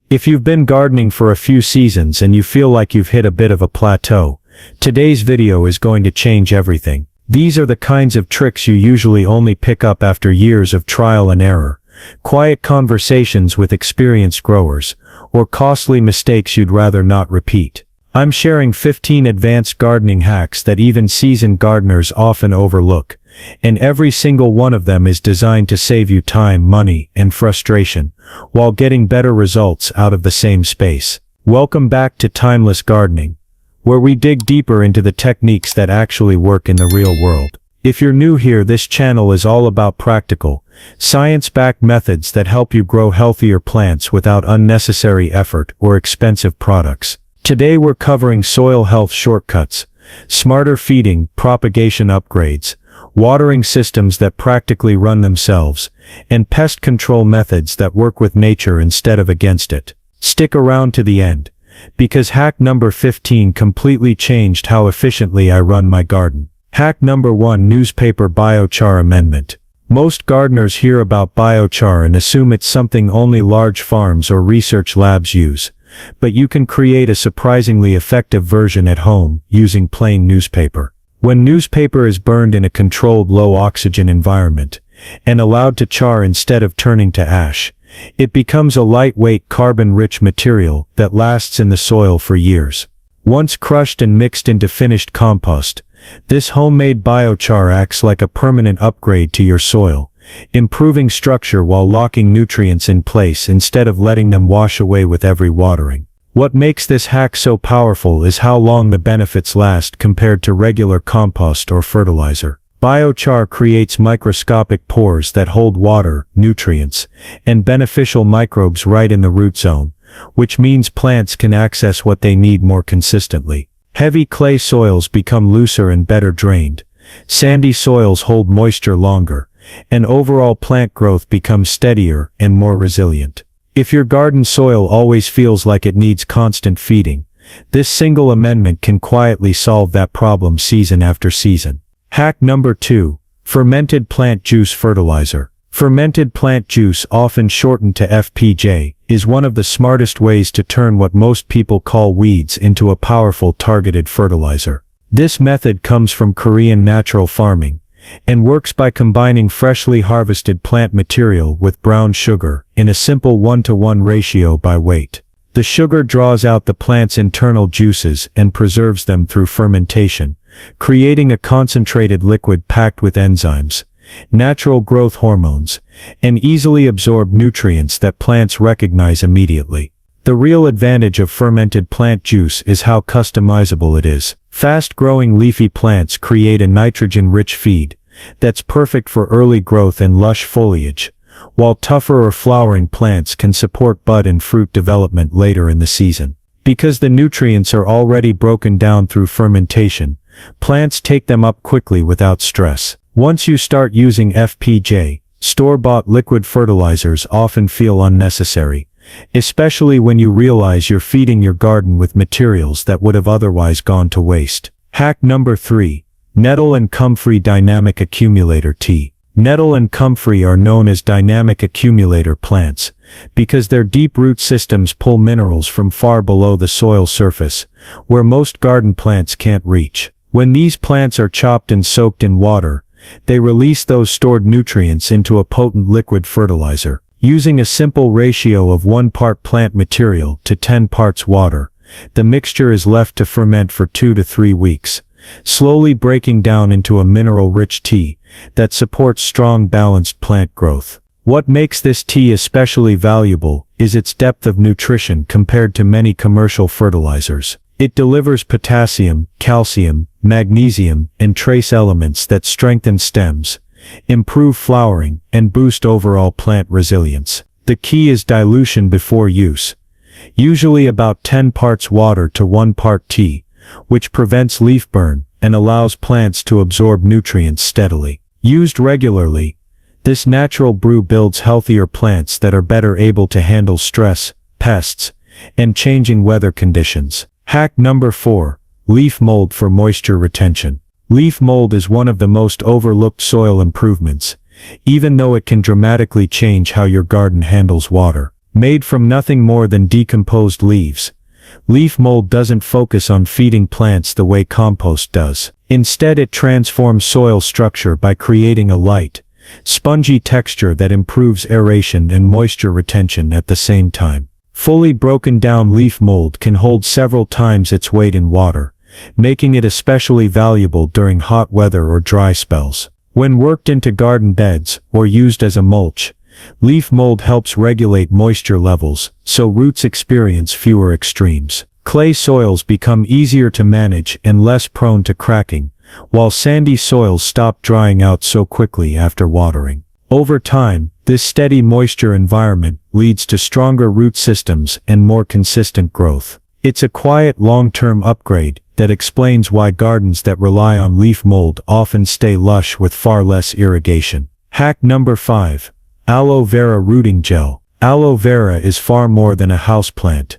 If you've been gardening for a few seasons and you feel like you've hit a bit of a plateau, today's video is going to change everything. These are the kinds of tricks you usually only pick up after years of trial and error, quiet conversations with experienced growers, or costly mistakes you'd rather not repeat. I'm sharing 15 advanced gardening hacks that even seasoned gardeners often overlook, and every single one of them is designed to save you time, money, and frustration, while getting better results out of the same space. Welcome back to Timeless Gardening, where we dig deeper into the techniques that actually work in the real world. If you're new here, this channel is all about practical, science-backed methods that help you grow healthier plants without unnecessary effort or expensive products. Today we're covering soil health shortcuts, smarter feeding, propagation upgrades, watering systems that practically run themselves, and pest control methods that work with nature instead of against it. Stick around to the end, because hack number 15 completely changed how efficiently I run my garden. Hack number 1: Newspaper biochar amendment. Most gardeners hear about biochar and assume it's something only large farms or research labs use, but you can create a surprisingly effective version at home using plain newspaper. When newspaper is burned in a controlled low-oxygen environment, and allowed to char instead of turning to ash, it becomes a lightweight carbon-rich material that lasts in the soil for years. Once crushed and mixed into finished compost, this homemade biochar acts like a permanent upgrade to your soil, improving structure while locking nutrients in place instead of letting them wash away with every watering. What makes this hack so powerful is how long the benefits last compared to regular compost or fertilizer. Biochar creates microscopic pores that hold water, nutrients, and beneficial microbes right in the root zone, which means plants can access what they need more consistently. Heavy clay soils become looser and better drained, sandy soils hold moisture longer, and overall plant growth becomes steadier and more resilient. If your garden soil always feels like it needs constant feeding, this single amendment can quietly solve that problem season after season. Hack number 2: Fermented plant juice fertilizer. Fermented plant juice, often shortened to FPJ, is one of the smartest ways to turn what most people call weeds into a powerful targeted fertilizer. This method comes from Korean natural farming, and works by combining freshly harvested plant material with brown sugar in a simple 1-to-1 ratio by weight. The sugar draws out the plant's internal juices and preserves them through fermentation, creating a concentrated liquid packed with enzymes, natural growth hormones, and easily absorbed nutrients that plants recognize immediately. The real advantage of fermented plant juice is how customizable it is. Fast-growing leafy plants create a nitrogen-rich feed that's perfect for early growth and lush foliage, while tougher or flowering plants can support bud and fruit development later in the season. Because the nutrients are already broken down through fermentation, plants take them up quickly without stress. Once you start using FPJ, store-bought liquid fertilizers often feel unnecessary, especially when you realize you're feeding your garden with materials that would have otherwise gone to waste. Hack number 3: Nettle and comfrey dynamic accumulator tea. Nettle and comfrey are known as dynamic accumulator plants because their deep root systems pull minerals from far below the soil surface, where most garden plants can't reach. When these plants are chopped and soaked in water, they release those stored nutrients into a potent liquid fertilizer. Using a simple ratio of 1 part plant material to 10 parts water, the mixture is left to ferment for 2 to 3 weeks, slowly breaking down into a mineral-rich tea that supports strong, balanced plant growth. What makes this tea especially valuable is its depth of nutrition compared to many commercial fertilizers. It delivers potassium, calcium, magnesium, and trace elements that strengthen stems, improve flowering, and boost overall plant resilience. The key is dilution before use, usually about 10 parts water to 1 part tea, which prevents leaf burn and allows plants to absorb nutrients steadily. Used regularly, this natural brew builds healthier plants that are better able to handle stress, pests, and changing weather conditions. Hack number 4: Leaf mold for moisture retention. Leaf mold is one of the most overlooked soil improvements, even though it can dramatically change how your garden handles water. Made from nothing more than decomposed leaves, leaf mold doesn't focus on feeding plants the way compost does. Instead, it transforms soil structure by creating a light, spongy texture that improves aeration and moisture retention at the same time. Fully broken down leaf mold can hold several times its weight in water, making it especially valuable during hot weather or dry spells. When worked into garden beds or used as a mulch, leaf mold helps regulate moisture levels, so roots experience fewer extremes. Clay soils become easier to manage and less prone to cracking, while sandy soils stop drying out so quickly after watering. Over time, this steady moisture environment leads to stronger root systems and more consistent growth. It's a quiet long-term upgrade that explains why gardens that rely on leaf mold often stay lush with far less irrigation. Hack number 5. Aloe vera rooting gel. Aloe vera is far more than a houseplant.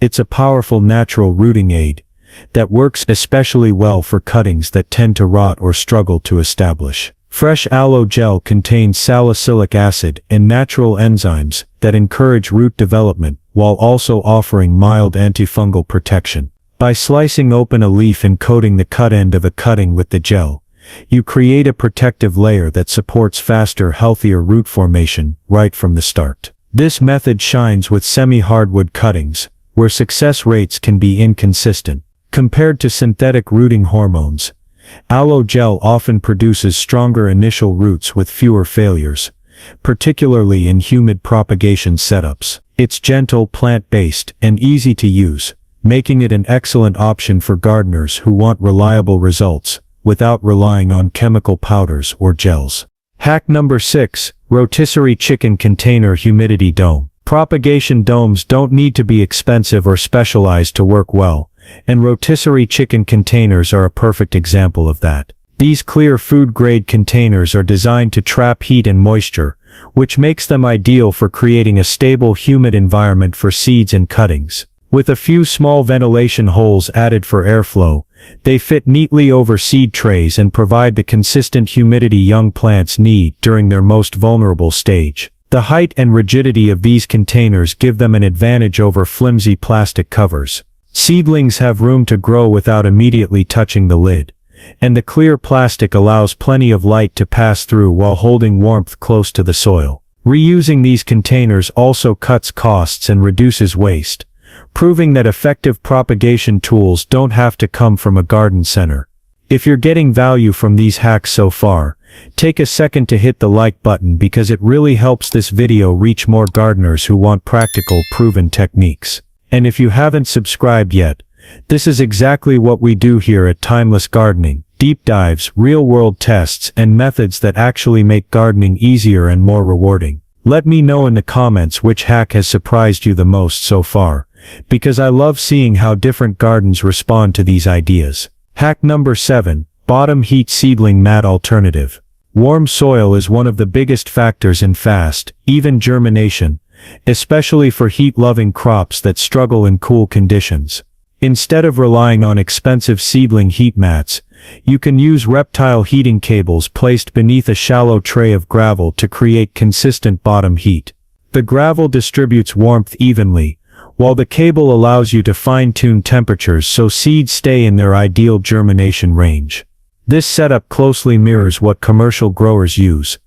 It's a powerful natural rooting aid that works especially well for cuttings that tend to rot or struggle to establish. Fresh aloe gel contains salicylic acid and natural enzymes that encourage root development while also offering mild antifungal protection. By slicing open a leaf and coating the cut end of a cutting with the gel, you create a protective layer that supports faster, healthier root formation right from the start. This method shines with semi-hardwood cuttings, where success rates can be inconsistent. Compared to synthetic rooting hormones, aloe gel often produces stronger initial roots with fewer failures, particularly in humid propagation setups. It's gentle, plant-based, and easy to use, making it an excellent option for gardeners who want reliable results without relying on chemical powders or gels. Hack number 6. Rotisserie chicken container humidity dome. Propagation domes don't need to be expensive or specialized to work well, and rotisserie chicken containers are a perfect example of that. These clear food-grade containers are designed to trap heat and moisture, which makes them ideal for creating a stable, humid environment for seeds and cuttings. With a few small ventilation holes added for airflow, they fit neatly over seed trays and provide the consistent humidity young plants need during their most vulnerable stage. The height and rigidity of these containers give them an advantage over flimsy plastic covers. Seedlings have room to grow without immediately touching the lid, and the clear plastic allows plenty of light to pass through while holding warmth close to the soil. Reusing these containers also cuts costs and reduces waste, proving that effective propagation tools don't have to come from a garden center. If you're getting value from these hacks so far, take a second to hit the like button because it really helps this video reach more gardeners who want practical, proven techniques. And if you haven't subscribed yet, this is exactly what we do here at Timeless Gardening: deep dives, real-world tests, and methods that actually make gardening easier and more rewarding. Let me know in the comments which hack has surprised you the most so far, because I love seeing how different gardens respond to these ideas. Hack number 7. Bottom heat seedling mat alternative. Warm soil is one of the biggest factors in fast, even germination, especially for heat-loving crops that struggle in cool conditions. Instead of relying on expensive seedling heat mats, you can use reptile heating cables placed beneath a shallow tray of gravel to create consistent bottom heat. The gravel distributes warmth evenly, while the cable allows you to fine-tune temperatures so seeds stay in their ideal germination range. This setup closely mirrors what commercial growers use,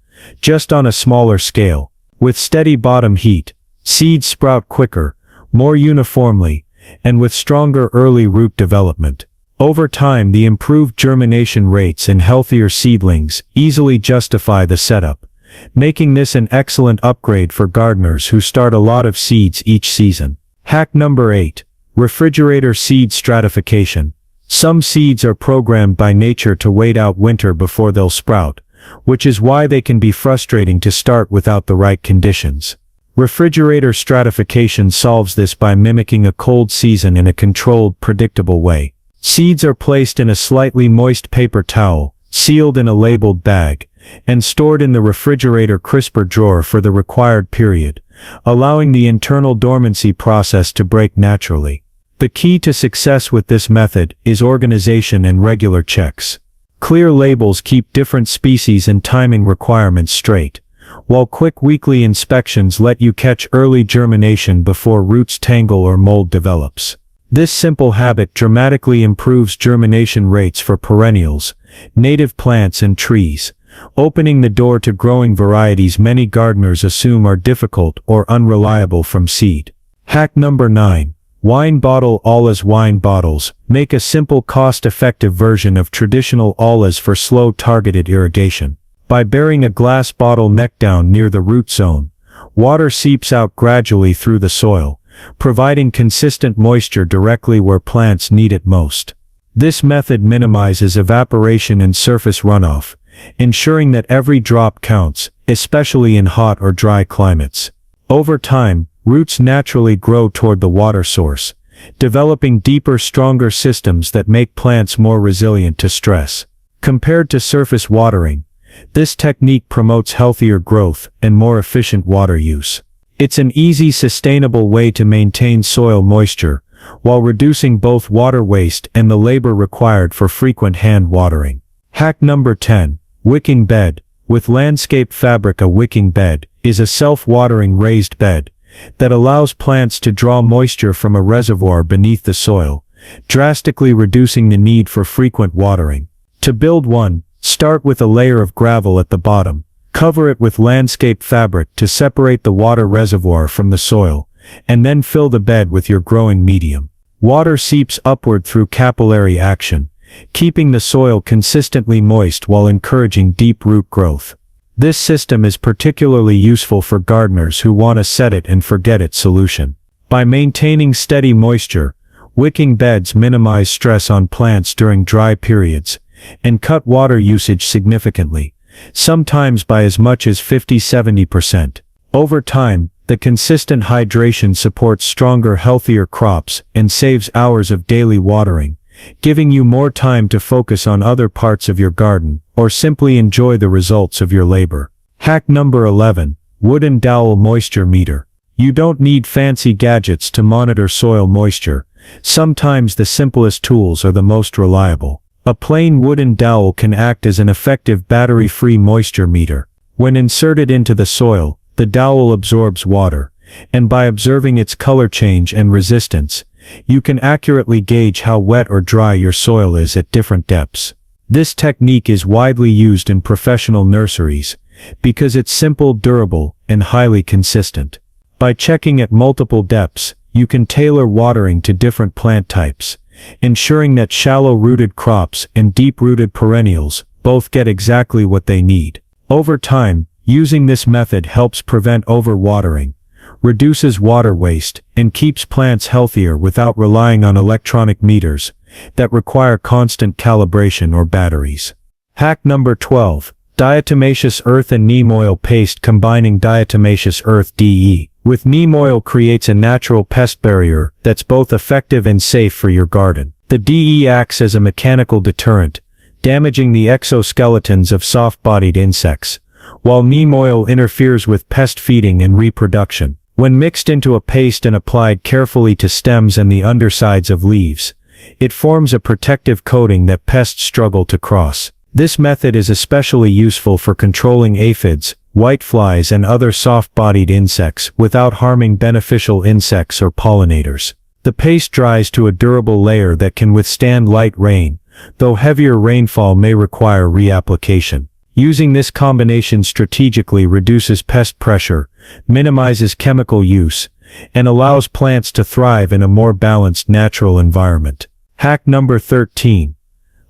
just on a smaller scale. With steady bottom heat, seeds sprout quicker, more uniformly, and with stronger early root development. Over time, the improved germination rates and healthier seedlings easily justify the setup, making this an excellent upgrade for gardeners who start a lot of seeds each season. Hack number 8. Refrigerator seed stratification. Some seeds are programmed by nature to wait out winter before they'll sprout, which is why they can be frustrating to start without the right conditions. Refrigerator stratification solves this by mimicking a cold season in a controlled, predictable way. Seeds are placed in a slightly moist paper towel, sealed in a labeled bag, and stored in the refrigerator crisper drawer for the required period, allowing the internal dormancy process to break naturally. The key to success with this method is organization and regular checks. Clear labels keep different species and timing requirements straight, while quick weekly inspections let you catch early germination before roots tangle or mold develops. This simple habit dramatically improves germination rates for perennials, native plants and trees, opening the door to growing varieties many gardeners assume are difficult or unreliable from seed. Hack number 9. Wine bottle Aulas. Wine bottles make a simple, cost-effective version of traditional aulas for slow targeted irrigation. By burying a glass bottle neck down near the root zone, water seeps out gradually through the soil, providing consistent moisture directly where plants need it most. This method minimizes evaporation and surface runoff, ensuring that every drop counts, especially in hot or dry climates. Over time, roots naturally grow toward the water source, developing deeper, stronger systems that make plants more resilient to stress. Compared to surface watering, this technique promotes healthier growth and more efficient water use. It's an easy, sustainable way to maintain soil moisture, while reducing both water waste and the labor required for frequent hand watering. Hack number 10. Wicking bed. With landscape fabric, a wicking bed is a self-watering raised bed that allows plants to draw moisture from a reservoir beneath the soil, drastically reducing the need for frequent watering. To build one, start with a layer of gravel at the bottom. Cover it with landscape fabric to separate the water reservoir from the soil, and then fill the bed with your growing medium. Water seeps upward through capillary action, keeping the soil consistently moist while encouraging deep root growth. This system is particularly useful for gardeners who want a set-it-and-forget-it solution. By maintaining steady moisture, wicking beds minimize stress on plants during dry periods, and cut water usage significantly, sometimes by as much as 50–70%. Over time, the consistent hydration supports stronger, healthier crops and saves hours of daily watering, giving you more time to focus on other parts of your garden or simply enjoy the results of your labor. Hack number 11. Wooden dowel moisture meter. You don't need fancy gadgets to monitor soil moisture. Sometimes the simplest tools are the most reliable. A plain wooden dowel can act as an effective battery-free moisture meter. When inserted into the soil, the dowel absorbs water, and by observing its color change and resistance, you can accurately gauge how wet or dry your soil is at different depths. This technique is widely used in professional nurseries because it's simple, durable, and highly consistent. By checking at multiple depths, you can tailor watering to different plant types, ensuring that shallow-rooted crops and deep-rooted perennials both get exactly what they need. Over time, using this method helps prevent overwatering, reduces water waste, and keeps plants healthier without relying on electronic meters that require constant calibration or batteries. Hack number 12. Diatomaceous earth and neem oil paste. Combining diatomaceous earth (DE) with neem oil creates a natural pest barrier that's both effective and safe for your garden. The DE acts as a mechanical deterrent, damaging the exoskeletons of soft-bodied insects, while neem oil interferes with pest feeding and reproduction. When mixed into a paste and applied carefully to stems and the undersides of leaves, it forms a protective coating that pests struggle to cross. This method is especially useful for controlling aphids, whiteflies and other soft-bodied insects without harming beneficial insects or pollinators. The paste dries to a durable layer that can withstand light rain, though heavier rainfall may require reapplication. Using this combination strategically reduces pest pressure, minimizes chemical use, and allows plants to thrive in a more balanced natural environment. Hack number 13.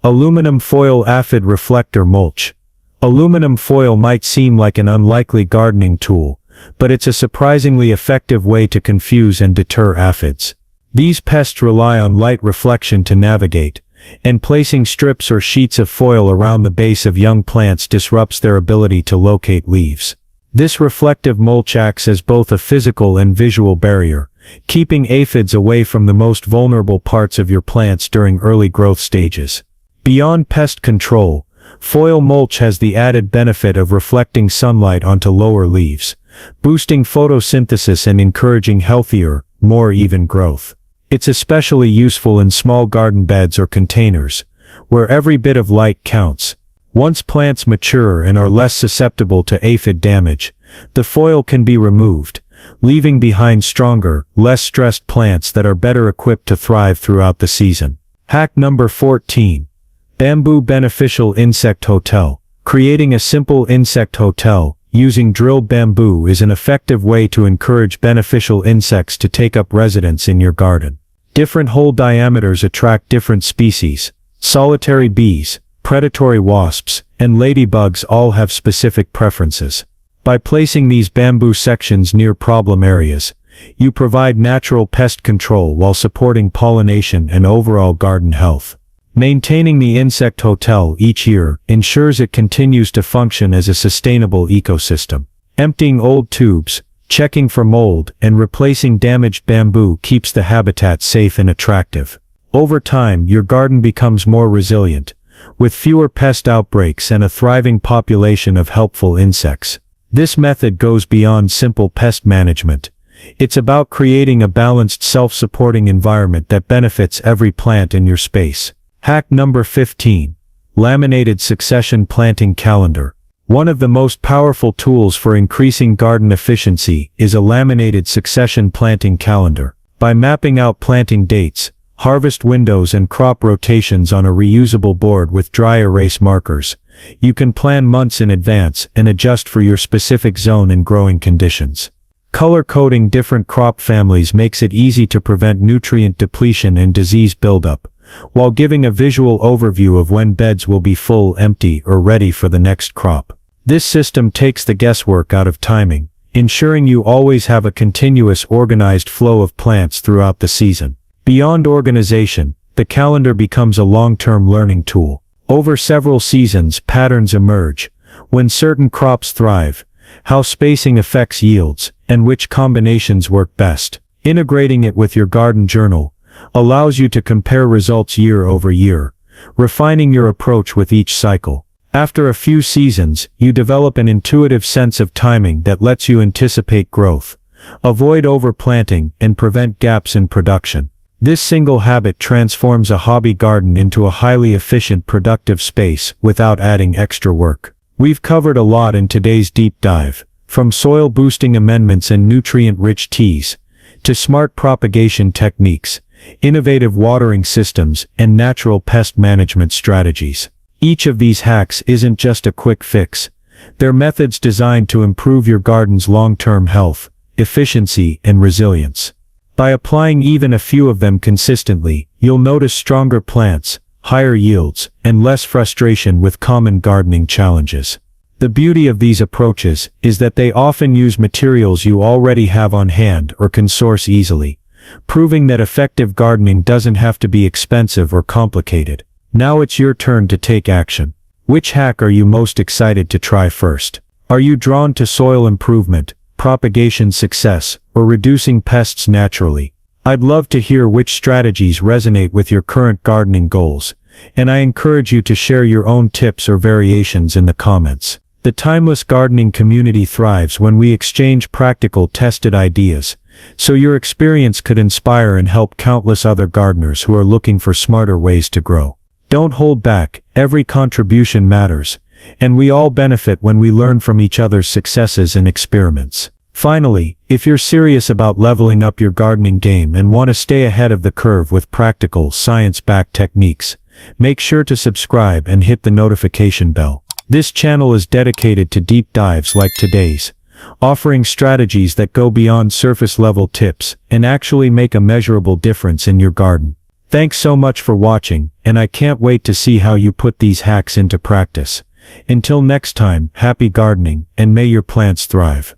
Aluminum foil aphid reflector mulch. Aluminum foil might seem like an unlikely gardening tool, but it's a surprisingly effective way to confuse and deter aphids. These pests rely on light reflection to navigate, and placing strips or sheets of foil around the base of young plants disrupts their ability to locate leaves. This reflective mulch acts as both a physical and visual barrier, keeping aphids away from the most vulnerable parts of your plants during early growth stages. Beyond pest control, foil mulch has the added benefit of reflecting sunlight onto lower leaves, boosting photosynthesis and encouraging healthier, more even growth. It's especially useful in small garden beds or containers, where every bit of light counts. Once plants mature and are less susceptible to aphid damage, the foil can be removed, leaving behind stronger, less stressed plants that are better equipped to thrive throughout the season. Hack number 14. Bamboo Beneficial Insect Hotel. Creating a simple insect hotel using drilled bamboo is an effective way to encourage beneficial insects to take up residence in your garden. Different hole diameters attract different species. Solitary bees, predatory wasps, and ladybugs all have specific preferences. By placing these bamboo sections near problem areas, you provide natural pest control while supporting pollination and overall garden health. Maintaining the insect hotel each year ensures it continues to function as a sustainable ecosystem. Emptying old tubes, checking for mold, and replacing damaged bamboo keeps the habitat safe and attractive. Over time, your garden becomes more resilient, with fewer pest outbreaks and a thriving population of helpful insects. This method goes beyond simple pest management. It's about creating a balanced, self-supporting environment that benefits every plant in your space. Hack number 15. Laminated Succession Planting Calendar. One of the most powerful tools for increasing garden efficiency is a laminated succession planting calendar. By mapping out planting dates, harvest windows and crop rotations on a reusable board with dry erase markers, you can plan months in advance and adjust for your specific zone and growing conditions. Color-coding different crop families makes it easy to prevent nutrient depletion and disease buildup, while giving a visual overview of when beds will be full, empty, or ready for the next crop. This system takes the guesswork out of timing, ensuring you always have a continuous, organized flow of plants throughout the season. Beyond organization, the calendar becomes a long-term learning tool. Over several seasons, patterns emerge: when certain crops thrive, how spacing affects yields, and which combinations work best. Integrating it with your garden journal allows you to compare results year over year, refining your approach with each cycle. After a few seasons, you develop an intuitive sense of timing that lets you anticipate growth, avoid overplanting, and prevent gaps in production. This single habit transforms a hobby garden into a highly efficient, productive space without adding extra work. We've covered a lot in today's deep dive, from soil boosting amendments and nutrient-rich teas, to smart propagation techniques, innovative watering systems, and natural pest management strategies. Each of these hacks isn't just a quick fix. They're methods designed to improve your garden's long-term health, efficiency, and resilience. By applying even a few of them consistently, you'll notice stronger plants, higher yields, and less frustration with common gardening challenges. The beauty of these approaches is that they often use materials you already have on hand or can source easily, proving that effective gardening doesn't have to be expensive or complicated. Now it's your turn to take action. Which hack are you most excited to try first? Are you drawn to soil improvement, propagation success, or reducing pests naturally? I'd love to hear which strategies resonate with your current gardening goals, and I encourage you to share your own tips or variations in the comments. The timeless gardening community thrives when we exchange practical, tested ideas, so your experience could inspire and help countless other gardeners who are looking for smarter ways to grow. Don't hold back, every contribution matters, and we all benefit when we learn from each other's successes and experiments. Finally, if you're serious about leveling up your gardening game and want to stay ahead of the curve with practical, science-backed techniques, make sure to subscribe and hit the notification bell. This channel is dedicated to deep dives like today's, offering strategies that go beyond surface-level tips and actually make a measurable difference in your garden. Thanks so much for watching, and I can't wait to see how you put these hacks into practice. Until next time, happy gardening, and may your plants thrive.